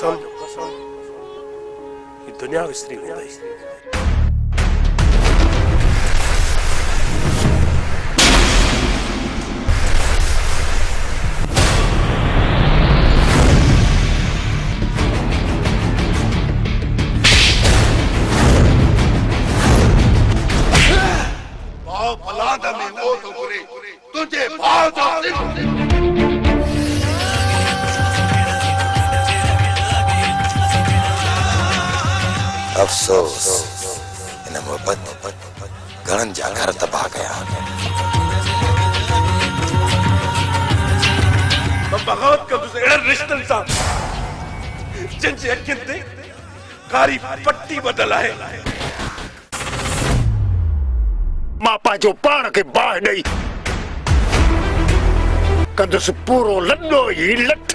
कसम ये दुनिया विसरी हूंदई। तुझे भाव अफसोस इन मोहब्बत घणनि जा घर तबाह कया। बगावत कंदुसि अहिड़नि रिश्तनि सां जिन जे अखियुनि ते कारी पट्टी बदल आहे। मां पंहिंजो पाण खे बाहि ॾेई कंदुसि पूरो लॾो ई लठ।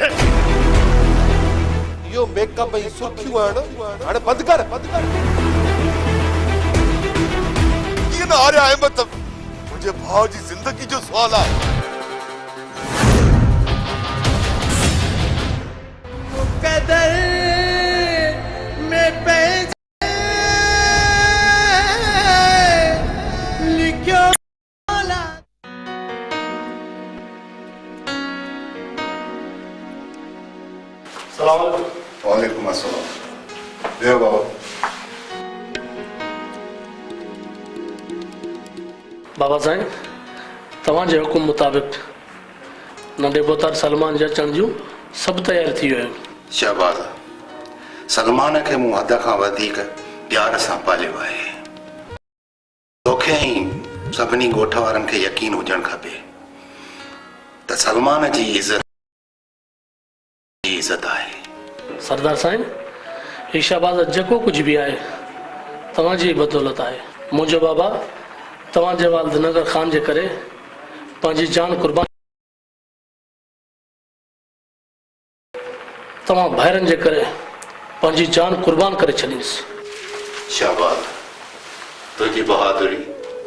यो मेकअप ऐं सुर्खियूं हाणे बंदि कर। कीअं न हारिया अहमद, मुंहिंजे भाउ जी ज़िंदगी जो सुवाल आहे। मुक़द्दर में पैसे लिखो वालेकुम अस्सलाम। देव बाबा। बाबा साईं, तव्हांजे हुकुम मुताबिक़ नंढे बोतार सलमान जे अचण जूं सभु तयार थी वियूं आहिनि। शहबाज़, सलमान खे मूं हद खां वधीक प्यार सां पालियो आहे। तोखे ऐं सभिनी ॻोठ वारनि खे यकीन हुजणु खपे त सलमान जी इज़त आहे। सरदार साईं, ही शहबाज़ जेको कुझु बि आहे तव्हांजी बदौलत आहे। मुंहिंजो बाबा तव्हांजे वालिद नगर ख़ान जे करे पंहिंजी जान कुर्बान, तव्हां भाइरनि जे करे पंहिंजी जान कुर्बान करे छॾींदुसि। शहबाज़, तुंहिंजी बहादुरी,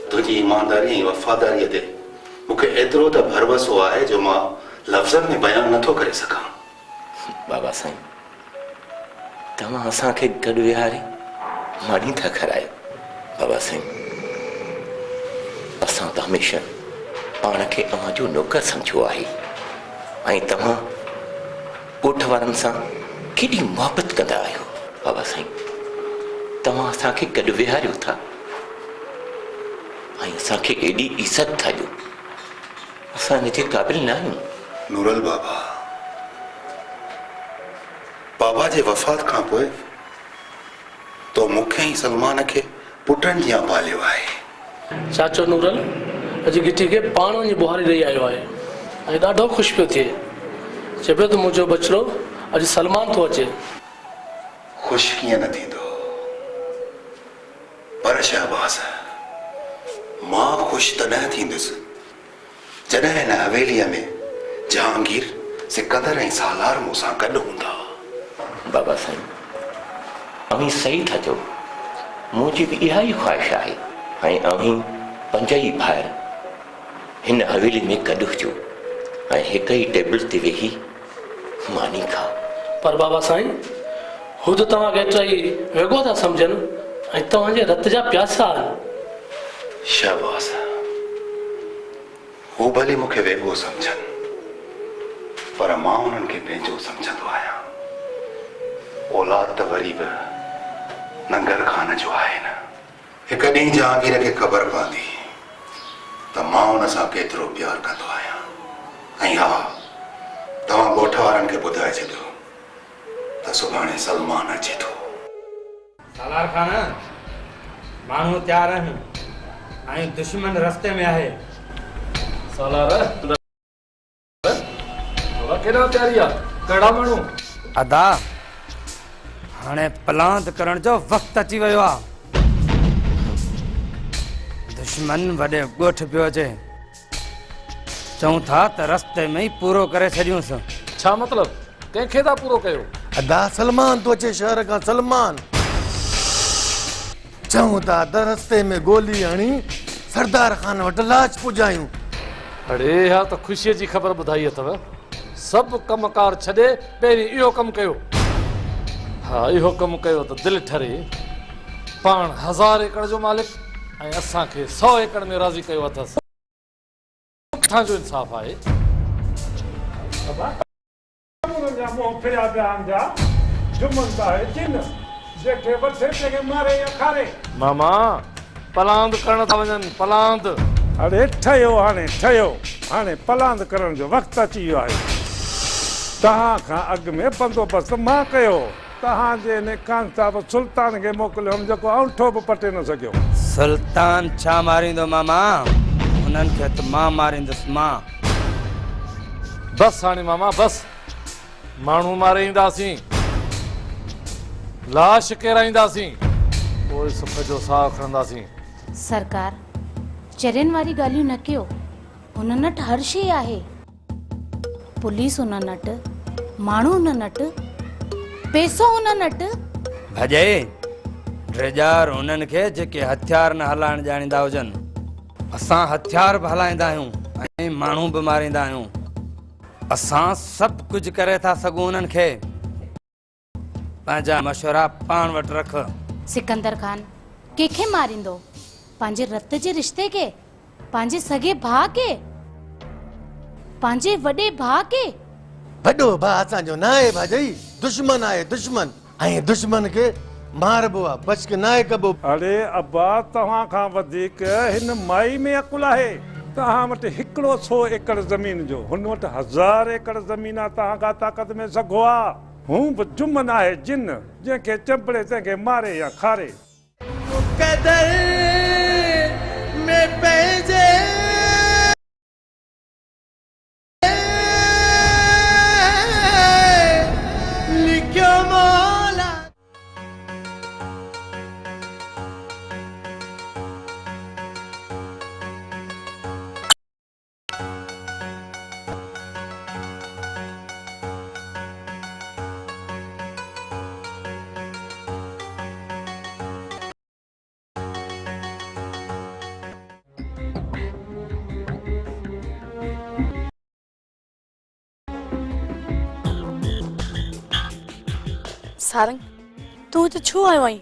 तुंहिंजी ईमानदारी ऐं वफ़ादारीअ ते मूंखे एतिरो त भरवसो आहे जो मां लफ़्ज़नि में बयानु नथो करे सघां। बाबा साईं, तव्हां असांखे गॾु विहारे मानी था खारायो। बाबा साईं, असां त हमेशह पाण खे अव्हां जो नौकर सम्झो आहे ऐं तव्हां ॻोठ वारनि सां केॾी मुहबत कंदा आहियो। बाबा साईं, तव्हां असांखे गॾु विहारियो था ऐं असांखे एॾी इज़त था ॾियो। असां हिनजे क़ाबिल न आहियूं। नूरल बाबा, बाबा जे वफ़ात खां पोइ तो मूंखे ऐं सलमान खे पुटनि जीअं पालियो आहे। चाचो नूरल अॼु गिटी खे पाण वञी बुहारी ॾेई आयो आहे ऐं ॾाढो ख़ुशि पियो थिए। चए पियो त मुंहिंजो बचिड़ो अॼु सलमान थो अचे। ख़ुशि कीअं न थींदो, पर शहबाज़, मां ख़ुशि तॾहिं थींदुसि जॾहिं हिन हवेलीअ में जहांगीर, सिकंदर ऐं सालार मूंसां गॾु हूंदा। बाबा साईं, अवी सही था चओ। मुंहिंजी बि इहा ई ख़्वाहिश आहे ऐं अवी पंज ई भाइर हिन हवेली में गॾु हुजो ऐं हिक ई टेबल ते वेही मानी खाओ। पर बाबा साईं, हू त तव्हांखे चई वेगो था सम्झनि ऐं तव्हांजे रत जा प्यासा आहिनि। शहबाज़, हू भले मूंखे वेगो सम्झनि, पर मां उन्हनि खे पंहिंजो सम्झंदो आहियां। औलाद त वरी बि नंगर खान जो आहे न। हिकु ॾींहुं जहांगीर खे ख़बर पवंदी त मां हुन सां केतिरो प्यारु कंदो आहियां। ऐं हा, तव्हां ॻोठ वारनि खे ॿुधाए छॾियो त सुभाणे सलमान अचे थो। सालार खान, माण्हू तयार आहिनि ऐं दुश्मन रस्ते में आहे। सालार केॾा तयारी आहे? कहिड़ा माण्हू? अदा, हाणे पलांत करण जो वक़्तु अची वियो आहे। दुश्मन वॾे ॻोठ पियो अचे। चऊं था त रस्ते में ई पूरो करे छॾियूंसि। छा मतिलबु? कंहिंखे था पूरो कयो? अदा, सलमान तो अचे शहर खां। सलमान चऊं था त रस्ते में गोली हणी सरदार खान वटि लाज पुॼायूं। अड़े, हा त ख़ुशीअ जी ख़बर ॿुधाई अथव। सभु कमकार छॾे पहिरीं इहो कमु कयो। हा इहो कमु कयो त दिलि ठरे पाण 1000 एकड़ जो मालिक ऐं असांखे 100 एकड़ में राज़ी कयो अथसि किथां जो इंसाफ़ आहे मामा पलांद करण था वञनि पलांद। अरे ठहियो हाणे पलांद करण जो वक़्तु अची वियो आहे। तव्हां खां अॻु में बंदोबस्तु मां कयो। तव्हांजे इन कांस्ताब सुल्तान खे मोकिलियो जेको औंठो बि पटे न सघियो। सुल्तान छा मारींदो मामा? उन्हनि खे त मां मारींदुसि मां। बस हाणे मामा बस माण्हू मारे ईंदासीं लाश केराईंदासीं पोइ सुख जो साह खणंदासीं। सरकार चरियनि वारी ॻाल्हियूं न कयो। हुन नट हर शइ आहे। पुलिस हुन नट माण्हू हुन नट पैसो हुन नट। भॼे ड्रेजार हुननि खे जेके हथियार न हलाइण ॼाणींदा हुजनि। असां हथियार बि हलाईंदा आहियूं ऐं माण्हू बि मारींदा आहियूं। असां सभु कुझु करे था सघूं। उन्हनि खे पंहिंजा मशवरा पाण वटि रख। सिकंदर खान कंहिंखे मारींदो? पंहिंजे रत जे रिश्ते खे? पंहिंजे सगे भाउ खे? पंहिंजे वॾे भाउ खे? वॾो भाउ असांजो न आहे भाॼई। दुश्मन आहे दुश्मन ऐं दुश्मन खे मारबो आहे बच के नाहे कबो। अरे अब्बा तव्हां खां वधीक हिन माई में अकुल आहे। तव्हां वटि 100 एकड़ ज़मीन जो हुन वटि 1000 एकड़ ज़मीन आहे। तव्हां खां ताक़त में सघो आहे। हू बि जुम्मन आहे जिन जंहिंखे चंपड़े तंहिंखे मारे या खारे। कदर में पंहिंजे लिखियो मौला। सारंग तू तो छो आयो आई?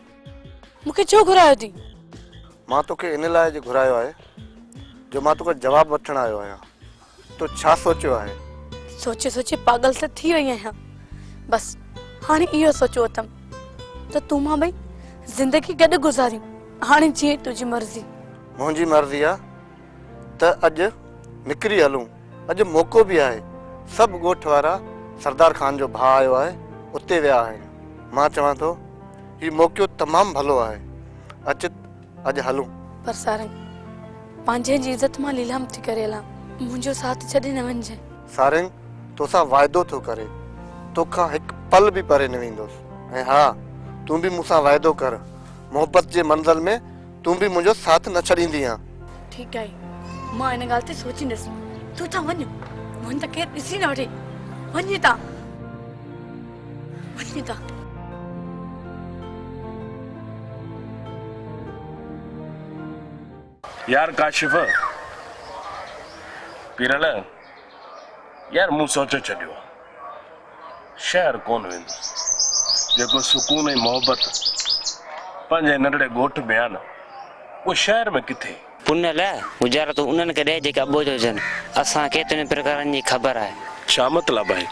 मुखे छो घुरायो थी? मां तोखे इन लाइ जो घुरायो आहे जो मां तोखे जवाब वठण आयो आहियां। तो छा सोचियो आहे? सोचे सोचे पागल से थी वई आहियां। बस हाणे इहो सोचो अथम त तू मां भई जिंदगी गॾु गुज़ारियूं। हाणे जीअं तुझी मर्ज़ी। मुंहिंजी मर्ज़ी आहे त अॼु निकिरी हलूं। अॼु मौक़ो बि आहे। सभु ॻोठ वारा सरदार खान जो भाउ आयो आहे उते विया आहिनि। मां चवां थो हीउ मौक़ो तमामु भलो आहे। अचु अॼु हलूं। पर सारंग पंहिंजे जी इज़त मां लीलाम थी करे हलां। मुंहिंजो साथ छॾे न वञिजे। सारंग तोसां वाइदो थो करे। तोखां हिकु पल बि परे न वेंदुसि। ऐं हा तूं बि मूंसां वाइदो कर। मोहबत जे मंज़िल में तूं बि मुंहिंजो साथ न छॾींदीअ। ठीकु आहे मां इन ॻाल्हि ते सोचींदसि। तूं था वञ। मुंहिंजो त केरु ॾिसी न वठे। वञे था वञे था। यार काशिफ पीरल यार मूं सोचे छॾियो शहर कोन वेंदो। जेको सुकून ऐं मोहबत पंहिंजे नंढड़े ॻोठ में आहे न उहो शहर में किथे। पुण्य लाइ गुज़ारो तो उन्हनि खे ॾे जेका अॿो जो हुजनि। असां केतिरनि प्रकारनि जी ख़बर आहे। छा मतिलबु आहे?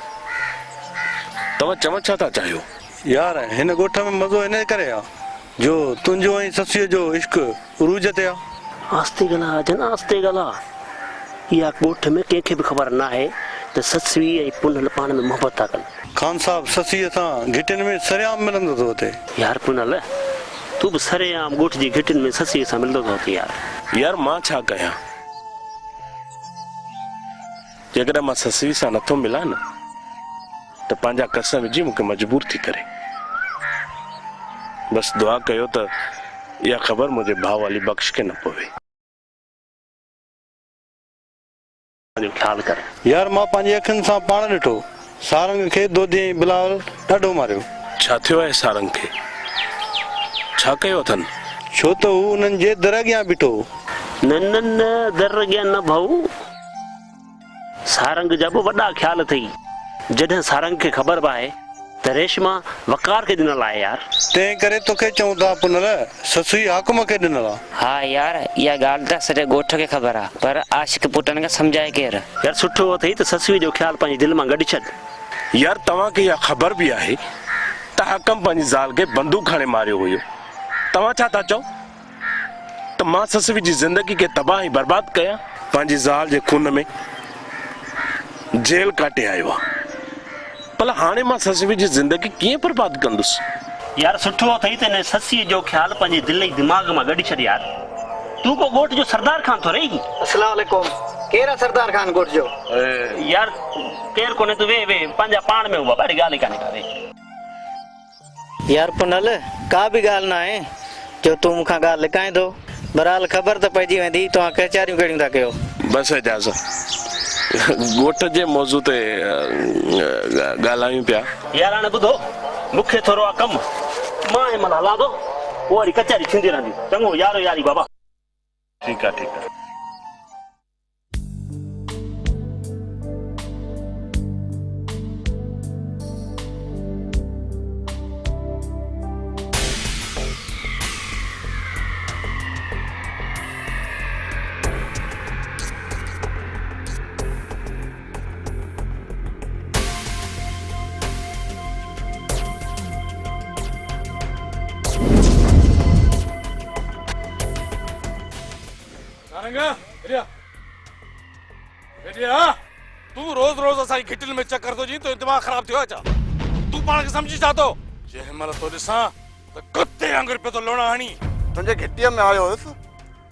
तव्हां चवण छा था चाहियो? यार हिन ॻोठ में मज़ो इन करे आहे जो तुंहिंजो ऐं ससीअ जो इश्क उरूज ते आहे। आस्ते ॻाल्हि जन आस्ते ॻाल्हि। इहा ॻोठ में कंहिंखे बि ख़बर न आहे त ससवी ऐं पुनल पाण में मोहबत था कनि। खान साहब ससीअ सां घिटिन में सरेआम मिलंदो थो हुते। यार पुनल तू बि सरेआम ॻोठ जी घिटिन में ससीअ सां मिलंदो थो हुते। यार मां छा कयां? जेकॾहिं मां ससवी सां नथो मिलां न त पंहिंजा कसम विझी मूंखे मजबूर थी करे। बस दुआ कयो त इहा ख़बर मुंहिंजे भाउ वाली बख़्श के न पवे। ख्याल कर। यार मां पंहिंजी अखियुनि सां पाण ॾिठो सारंग खे दोधी ऐं बिलावल ॾाढो मारियो। छा थियो आहे सारंग खे? छा कयो अथनि? छो त हू उन्हनि जे दर अॻियां बीठो। न न न दर अॻियां न भाऊ। सारंग जा बि वॾा ख़्याल अथई। जॾहिं सारंग खे ख़बर बि आहे त रेशमा वकार खे ॾिनल आहे यार। तंहिं करे तोखे चऊं था पुनर ससु ई हाकुम खे ॾिनल आहे। हा यार इहा ॻाल्हि त सॼे ॻोठ खे ख़बर आहे, पर आशिक पुटनि खे सम्झाए केरु। यार सुठो अथई त ससुई जो ख़्यालु पंहिंजी दिलि मां गॾु छॾ। यार तव्हांखे इहा ख़बर बि आहे त हकम पंहिंजी ज़ाल खे बंदूक खणे मारियो हुयो। तव्हां छा था चओ त मां ससवी जी ज़िंदगी खे तबाह ऐं बर्बाद कयां? पंहिंजी ज़ाल जे खून में जेल काटे आयो आहे, भला हाणे मां ससवी जी ज़िंदगी कीअं बर्बाद कंदुसि? यार सुठो अथई त हिन ससीअ जो ख़्यालु पंहिंजे दिलि ऐं दिमाग़ मां गॾु छॾ यार। तूं को ॻोठ जो सरदार खान थो रही। अस्सलाम वालेकुम। केरु आहे सरदार खान ॻोठ जो? यार केरु कोन्हे, तूं वे पंहिंजा पाण में हुआ, ॾाढी ॻाल्हि ई कान्हे का वे। यार पुनल का बि ॻाल्हि न आहे जो तूं मूंखां ॻाल्हि लिकाए थो। बहरहाल ख़बर त पइजी वेंदी तव्हां कचहरियूं कहिड़ियूं था कयो। बसि इजाज़त, ॻोठ जे मौज़ू ते ॻाल्हायूं पिया। यार हाणे ॿुधो, मूंखे थोरो आहे कमु, मां हिन महिल हलां थो, पोइ वरी कचहरी थींदी रहंदी। चङो यारो यारी बाबा। ठीकु आहे ठीकु आहे। तू रोज रोज असाई घिटिल में चक्कर तो जी तो दिमाग खराब थियो छा? तू पाण के समझी चाहतो जे मल तो दिसा त कुत्ते वांगुर पे तो लोणा हणी तुंहिंजे घिटीअ में आयो हुयुसि,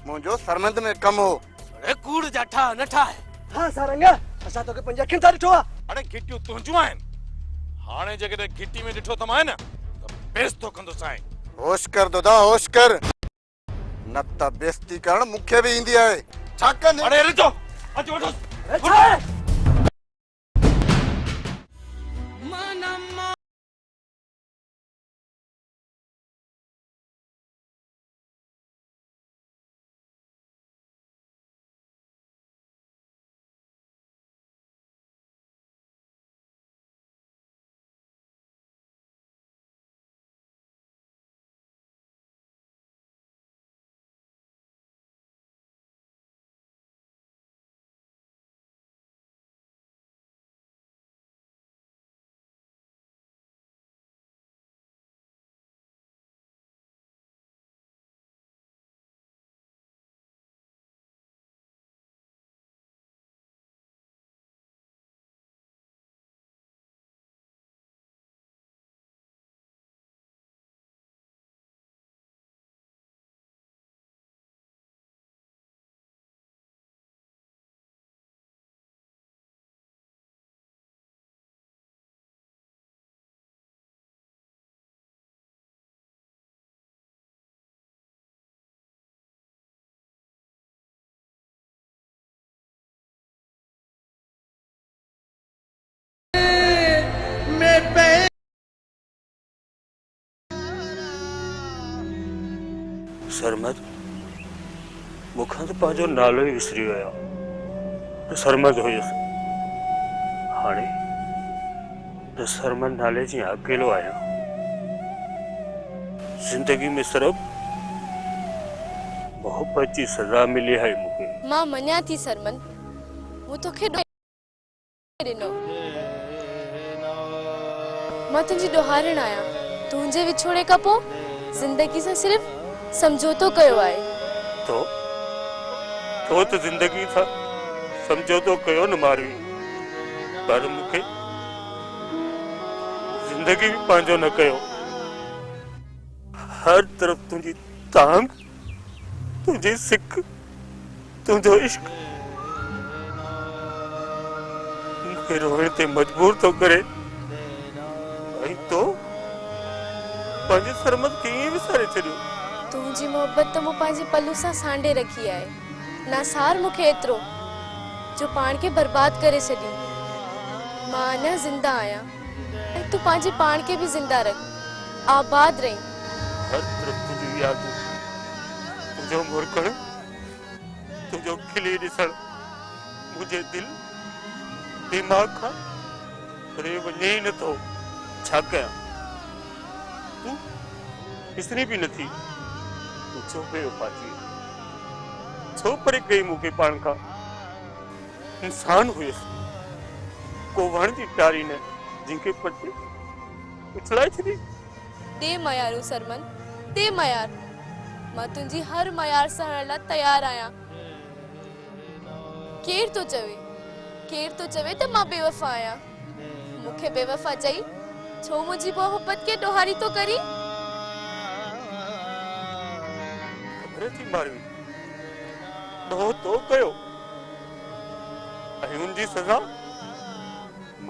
मुंहिंजो सरमंद में कमु हो। अरे कूड़ जाठा नठा है। हाँ सारंगा असां तोखे पंज अखियुनि सां ॾिठो आहे। अरे घिटियूं तुंहिंजूं आहिनि, हाणे जेकॾहिं घिटी में ॾिठो त मां न त बेइज़्ज़तो कंदुसि आहीं। होश कर दोदा होश कर, न त बेइज़्ज़ती करण मूंखे बि ईंदी आहे। छा कंदे? अरे रुको अच वठो। सरमद मूंखां त पंहिंजो नालो ई विसरी वियो त सरमद हुयुसि। हाणे त सरमद नाले जी अकेलो आहियां। जिंदगी में सिर्फ मोहब्बत जी सज़ा मिली है मूंखे। मां मञा थी सरमन, मूं तोखे ॾिनो, मां तुंहिंजी ॾोहारिण आहियां। तुंहिंजे विछोड़े खां पोइ ज़िंदगी सां सिर्फ़ समझौतो कयो आहे। तो जिंदगी सां समझौतो कयो न मारवी, पर मूंखे जिंदगी भी पंहिंजो न कयो। हर तरफ तुंहिंजी तांग, तुंहिंजी सिक, तुंहिंजो इश्क मूंखे रोइण ते मजबूर तो करे। ऐं तो पंहिंजे सरमद खे ईअं विसारे छॾियो। तुंहिंजी मोहब्बत त मूं पंहिंजे पल्लू सां सांडे रखी आहे। नासार मूंखे एतिरो जो पाण खे बर्बाद करे छॾी। मां अञा ज़िंदा आहियां ऐं तूं पंहिंजे पाण खे बि ज़िंदा रख, आबाद रही। हर तरफ तुंहिंजी यादूं, तुंहिंजो मुरकण, तुंहिंजो खिली ॾिसण मुंहिंजे दिल दिमाग़ खां परे वञे ई नथो। छा कयां तूं विसरी भी नथी छो बेवफा थी छो परे कई मूंखे पाण खां इंसान हुयसि को वण जी टारी ने जिनके पटे उछलाई थी दे मयारू सरमन दे मयार मां तुंहिंजी हर मयार सहण लाइ तयार आहियां केर तो चवे त मां बेवफा आहियां मूंखे बेवफा चई छो मुंहिंजी मोहब्बत खे ॾोहारी तो करी खबर थी मारवी ॾोह तो कयो ऐं उनजी सज़ा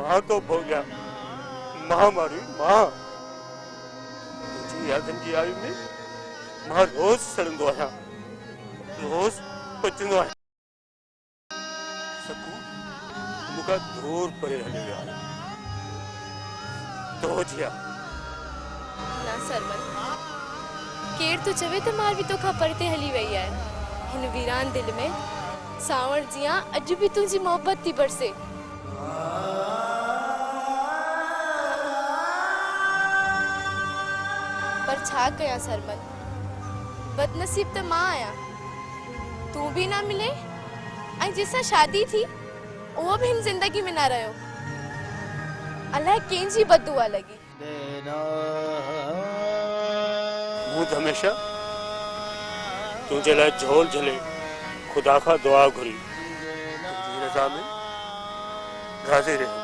मां तो भोॻिया मां मारवी मां तुंहिंजी यादनि जी आयु में मां रोज़ सड़ंदो आहियां रोज़ पचंदो आहियां सकू मूंखां दूर परे हली विया तो थिया ना सरमन केर तो चवे त मार भी तोखां परते हली वई आहे हिन वीरान दिल में सावण जियां अॼु भी तुंहिंजी मोहब्बत थी बरसे पर छा कयां सरमन बदनसीब त मां आहियां तू भी ना मिले ऐं जंहिंसां शादी थी उहो भी हिन जिंदगी में न रहियो अलाए कंहिंजी बददुआ लगी मूं हमेशा तुझे लाइ झोल झले खुदा का दुआ घुरी तुझी रज़ा में राज़ी रहे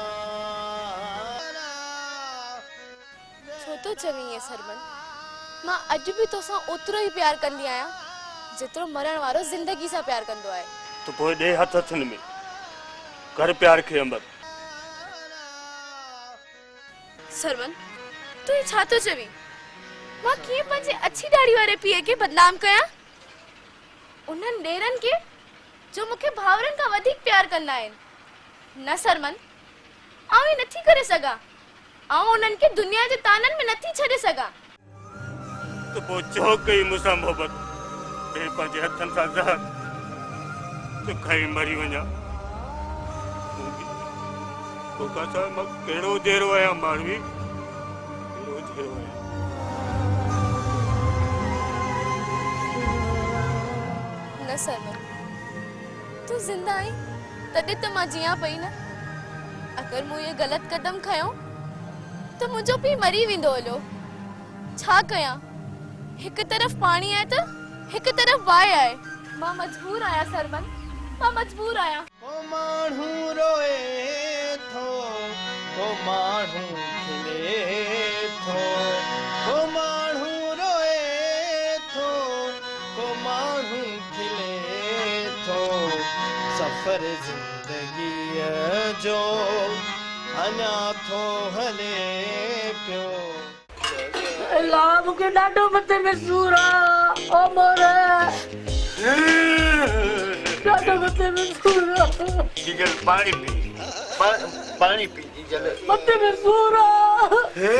छो तो चवी है सरमन मां अॼु भी तोसां ओतिरो ई प्यार कंदी आहियां जेतिरो मरण वारो जिंदगी सां प्यार कंदो आहे तो पोइ ॾे हथ हथनि में कर प्यार खे अंबर सरमन तू ये छा तो चवी मां कीअं पंहिंजे अच्छी दाढ़ी वारे पीए खे बदनाम कयां उन्हनि ॾेरनि खे जो मूंखे भावरनि खां वधीक प्यार कंदा आहिनि न सरमन आउं ही नथी करे सघां आउं उन्हनि खे दुनिया जे ताननि में नथी छॾे सघां तो पोइ छो कई मूंसां मोहबत ॿिए पंहिंजे हथनि सां ज़हर तो खाई मरी वञा तो कासा मां कहिड़ो जहिड़ो आहियां मारवी कहिड़ो जहिड़ो आहियां न सरमन तू जिंदा आई तॾहिं त मां जियां पई न अगर मूं ये गलत कदम खयो तो मुंहिंजो पीउ मरी वेंदो हलियो छा कयां हिक तरफ पानी आहे त हिक तरफ वाय आहे मां मजबूर आहियां सरमन मां मजबूर आहियां ओ माण्हू रोए थो ओ माण्हू खिले थो ओ माण्हू रोए थो ओ माण्हू खिले थो सफ़र ज़िंदगीअ जो अञा थो हले पियो अल्लाह मूंखे ॾाढो मथे में सूर आहे ओ मोरे ॾाढो मथे में सूर आहे जीजल पानी पी पानी पी जीजल मथे में सूर आहे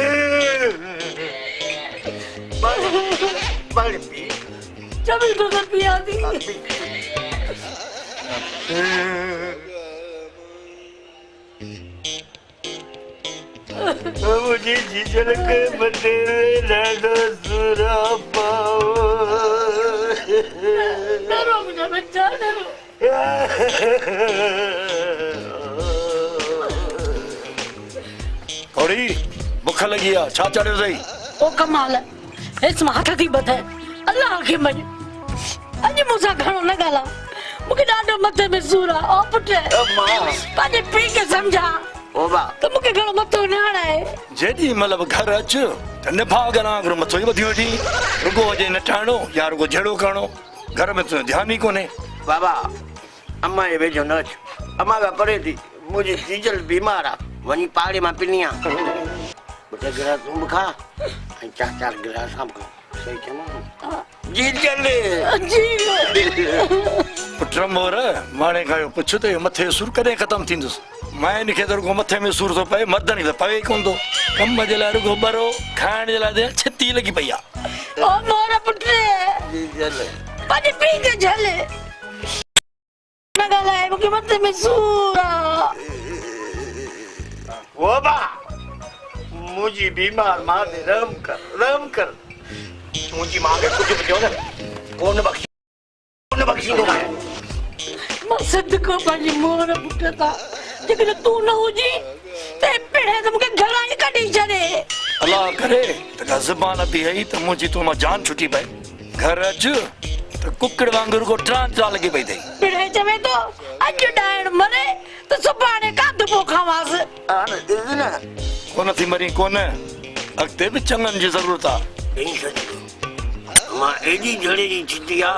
पानी पी चवी तो न पिया थी मुझे जीजल के मथे में ॾाढो सूर पाओ डरो मुंहिंजा बच्चा डरो थोड़ी बुख लगी है छा चढ़ियो अथई ओ कमाल हेस मां हथ थी ॿधे अल्लाह खे मञ अॼु मूंसां घणो न ॻाल्हा मूंखे ॾाढो मथे में सूर आहे ओ पुट पंहिंजे पीउ खे सम्झा तो मूंखे घणो मथो न हणाए जेॾी महिल घर अच त निभा गना मथो ई वधी वठी रुगो हुजे नठाणो या रुगो जहिड़ो करणो घर में तुंहिंजो ध्यानु ई कोन्हे बाबा अम्मा ये वेझो न अच अम्मा खां परे थी मुंहिंजी जीजल बीमार आहे वञी पाड़े मां पिनी आहे ॿ टे गिलास तूं बि खा ऐं 4 गिलास आम खा सही चवां जीजल पुट मोर माणे खां पुछ त मथे सूर कॾहिं ख़तमु थींदुसि माइनि खे त रुगो मथे में सूर थो पए मर्दनि खे त पवे ई कोन थो कम जे लाइ रुगो बरो खाइण जे लाइ छिती लॻी पई आहे ओ मोर पुट पंहिंजे पीउ खे झले न ॻाल्हाए मूंखे मथे में सूर आहे मुझी बीमार मां दे रहम कर मुझी मां के कुछ बचो न कौन बख्शी दो मां सदको पंहिंजी मोर पुटता जेकर तू न हुजी ते पिड़े त मूंखे घरां ई कढी छॾे। अल्लाह करे त ज़बान बि हई त मुंहिंजी तो मां जान छुटी पए घर अच त कुकड़ वांगुर को ट्रांचा लगी पई थई। पिड़े चवे तो अॼु डायण मरे त सुभाणे कांध पो खावास। आन दिल न कोन थी मरी कोन अॻिते बि चङनि जी ज़रूरत आहे। मां एडी जड़े जी छिटिया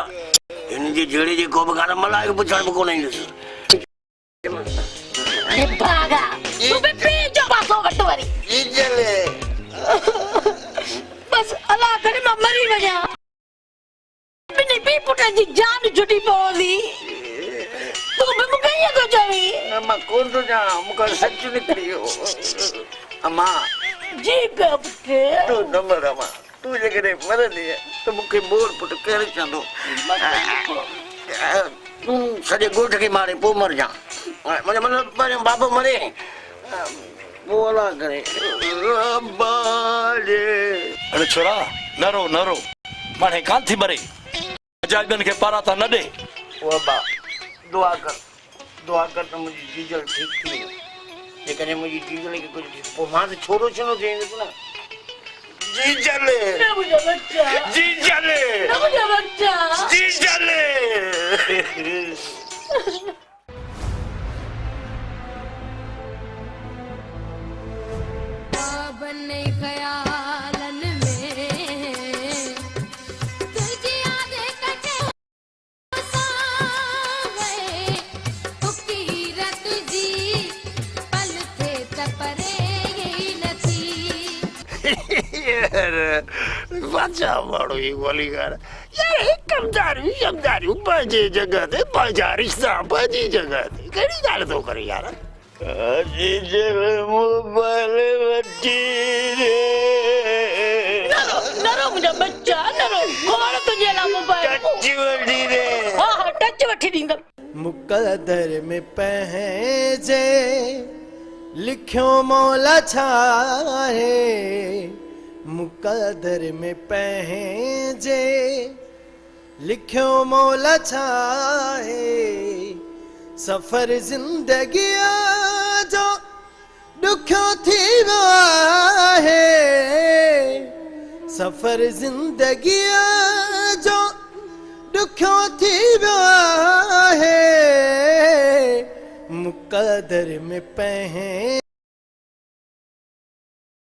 इन जे जड़े जे को बगार मलाई के पुछण को नहीं दस। अरे भागा तू बे पी जो पासो वट वरी जी चले बस अल्लाह करे मां मरी वया बिनी पी पुट जी जान छुटी पवंदी तू बे मूंखे ये तो चवी न मां कोन तो जा मूंखे सच निकरियो अम्मा जी पुटे तू नंबर अम्मा तू जेकॾहिं मरंदी त मूंखे मोर पुट केरु चवंदो तूं सॼे ॻोठ खे मारे पोइ मर जा मुंहिंजो मतिलबु पहिरियों बाबो मरे पोइ अला करे अरे छोरा न रो माणे कान थी मरे अजायबनि खे पारा था न ॾे। ओ बा दुआ कर त मुंहिंजी जीजल ठीकु थी जेकॾहिं मुंहिंजी जीजल खे कुझु पोइ मां त छोरो छनो थी वेंदुसि न। जीजल मुंहिंजो बच्चा जीजल मुंहिंजो बच्चा जीजल बने ख्यालन में तुझी यादें कटे सावे तुकीर तुझी पल थे तपरे ही नथी यार बादशाह माण्हू ही ॻोल्ही कर यार कमदारियूं पंहिंजी जॻह ते पंहिंजा रिश्ता पंहिंजी जॻह ते कहिड़ी ॻाल्हि थो करे यार। मोबाइल वठी नरो मुंहिंजो बच्चा नरो कौन तुंहिंजे लाइ मोबाइल टच वठी रे हा टच वठी ॾींदमि। मुक़दर में पंहिंजे लिखियो मौला छा आहे मुक़दर में पंहिंजे लिखियो मौला छा आहे सफ़र ज़िंदगीअ जो ॾुखियो थी वियो आहे सफ़र ज़िंदगीअ जो ॾुखियो थी वियो आहे मुक़दर में पंहिंजे